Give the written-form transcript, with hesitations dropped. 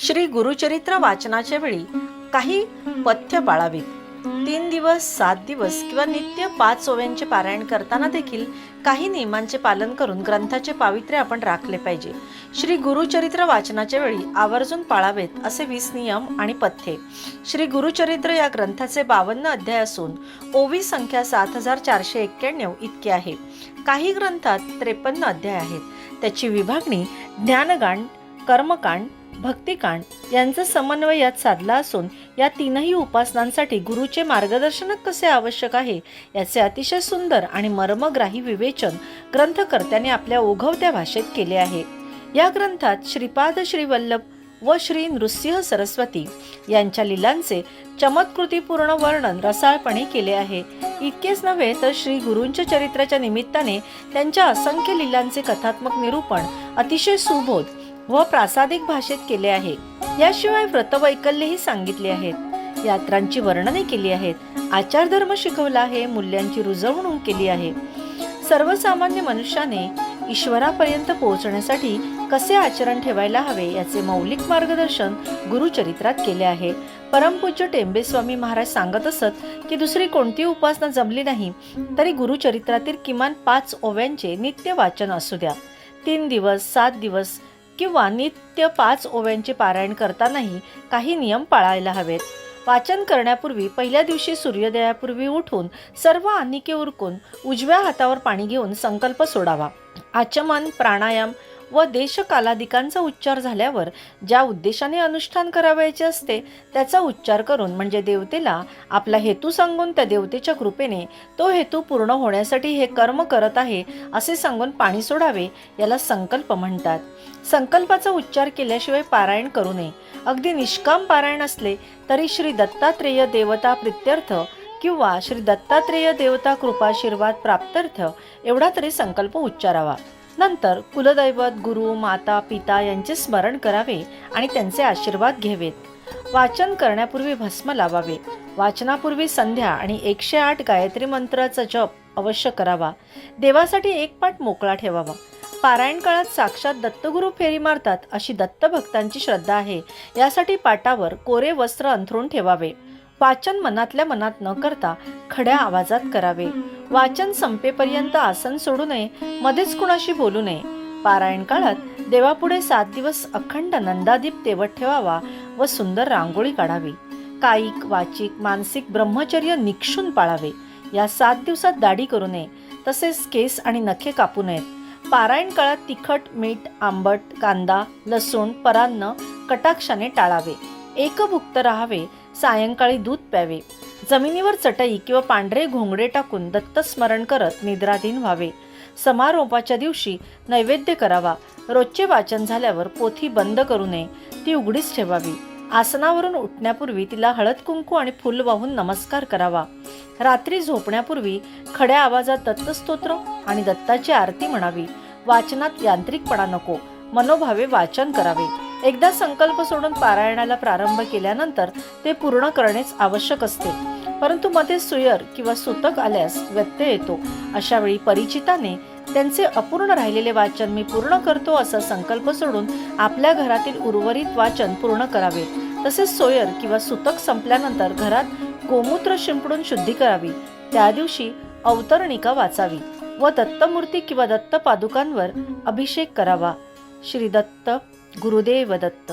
श्री गुरुचरित्र वाचनाच्या वेळी काही पथ्य पाळावीत. 3 दिवस, 7 दिवस किंवा नित्य 5 ओव्यांचे पारायण करताना देखील काही नियमांचे पालन करून ग्रंथाचे पावित्र्य आपण राखले पाहिजे. श्री गुरुचरित्र वाचनाच्या वेळी आवर्जून पाळावेत असे 20 नियम आणि पथ्ये. श्री गुरुचरित्र या ग्रंथाचे 52 अध्याय असून ओवी संख्या 7491 इतकी आहे. काही ग्रंथात 53 अध्याय आहेत. त्याची विभागणी ज्ञानकांड, कर्मकांड, भक्तिकांड यांचा समन्वय यात साधला असून या तीनही उपासनांसाठी गुरुचे मार्गदर्शन कसे आवश्यक आहे याचे अतिशय सुंदर आणि मर्मग्राही विवेचन ग्रंथकर्त्याने आपल्या ओघवत्या भाषेत केले आहे. या ग्रंथात श्रीपाद श्रीवल्लभ व श्री नृसिंह सरस्वती यांच्या लीलांचे चमत्कृतीपूर्ण वर्णन रसाळपणे केले आहे. इतकेच नव्हे तर श्री गुरूंच्या चरित्राच्या निमित्ताने त्यांच्या असंख्य लीलांचे कथात्मक निरूपण अतिशय सुबोध व प्रासादिक भाषेत केले आहे. याशिवाय व्रतवैकल्यही सांगितले आहेत, यात्रांची वर्णने केली आहेत, आचारधर्म शिकवला आहे, मूल्यांची रुजवणूक केली आहे. सर्वसामान्य मनुष्याने ईश्वरापर्यंत पोहोचण्यासाठी कसे आचरण ठेवायला हवे याचे मौलिक मार्गदर्शन गुरुचरित्रात केले आहे. परमपूज्य टेंबेस्वामी महाराज सांगत असत की दुसरी कोणती उपासना जमली नाही तरी गुरुचरित्रातील किमान 5 ओव्यांचे नित्य वाचन असू द्या. 3 दिवस, 7 दिवस किंवा नित्य 5 ओव्यांचे पारायण करतानाही काही नियम पाळायला हवेत. वाचन करण्यापूर्वी पहिल्या दिवशी सूर्योदयापूर्वी उठून सर्व आनिके उरकून उजव्या हातावर पाणी घेऊन संकल्प सोडावा. आचमन, प्राणायाम व देशकालादिकांचा उच्चार झाल्यावर ज्या उद्देशाने अनुष्ठान करावयाचे असते त्याचा उच्चार करून म्हणजे देवतेला आपला हेतू सांगून त्या देवतेच्या कृपेने तो हेतू पूर्ण होण्यासाठी हे कर्म करत आहे असे सांगून पाणी सोडावे. याला संकल्प म्हणतात. संकल्पाचा उच्चार केल्याशिवाय पारायण करू नये. अगदी निष्काम पारायण असले तरी श्री दत्तात्रेय देवता प्रित्यर्थ किंवा श्री दत्तात्रेय देवता कृपाशीर्वाद प्राप्त्यर्थ एवढा तरी संकल्प उच्चारावा. नंतर कुलदैवत, गुरु, माता, पिता यांचे स्मरण करावे आणि त्यांचे आशीर्वाद घ्यावेत. वाचन करण्यापूर्वी भस्म लावावे. वाचनापूर्वी संध्या आणि 108 गायत्री मंत्राचा जप अवश्य करावा. देवासाठी एक पाठ मोकळा ठेवावा. पारायण काळात साक्षात दत्तगुरु फेरी मारतात अशी दत्तभक्तांची श्रद्धा आहे. यासाठी पाटावर कोरे वस्त्र अंथरून ठेवावे. वाचन मनातल्या मनात न करता खड्या आवाजात करावे. वाचन संपेपर्यंत आसन सोडू नये, मध्येच कुणाशी बोलू नये. पारायण काळात देवापुढे 7 दिवस अखंड नंदादीप तेवत ठेवावा व सुंदर रांगोळी काढावी. कायिक, वाचिक, मानसिक ब्रह्मचर्य निक्षून पाळावे. या 7 दिवसात दाढी करू नये, तसेच केस आणि नखे कापू नयेत. पारायण काळात तिखट, मीठ, आंबट, कांदा, लसूण, परान्न कटाक्षाने टाळावे. एकभुक्त राहावे. सायंकाळी दूध प्यावे. जमिनीवर चटई किंवा पांढरे घोंगडे टाकून दत्तस्मरण करत निद्राधीन व्हावे. समारोपाच्या दिवशी नैवेद्य करावा. रोजचे वाचन झाल्यावर पोथी बंद करू नये, ती उघडीच ठेवावी. आसनावरून उठण्यापूर्वी तिला हळद कुंकू आणि फुल वाहून नमस्कार करावा. रात्री झोपण्यापूर्वी खड्या आवाजात दत्तस्तोत्र आणि दत्ताची आरती म्हणावी. वाचनात यांत्रिकपणा नको, मनोभावे वाचन करावे. एकदा संकल्प सोडून पारायणाला प्रारंभ केल्यानंतर ते पूर्ण करणेच आवश्यक असते. परंतु मध्ये सुयर किंवा सूतक आल्यास व्यत्यय येतो. अशा वेळी परिचिताने त्यांचे अपूर्ण राहिलेले वाचन मी पूर्ण करतो असा संकल्प सोडून आपल्या घरातील उर्वरित वाचन पूर्ण करावे. तसेच सोयर किंवा सूतक संपल्यानंतर घरात गोमूत्र शिंपडून शुद्धी करावी. त्या दिवशी अवतरणिका वाचावी व दत्तमूर्ती किंवा दत्त पादुकांवर अभिषेक करावा. श्री दत्त, गुरुदेव दत्त.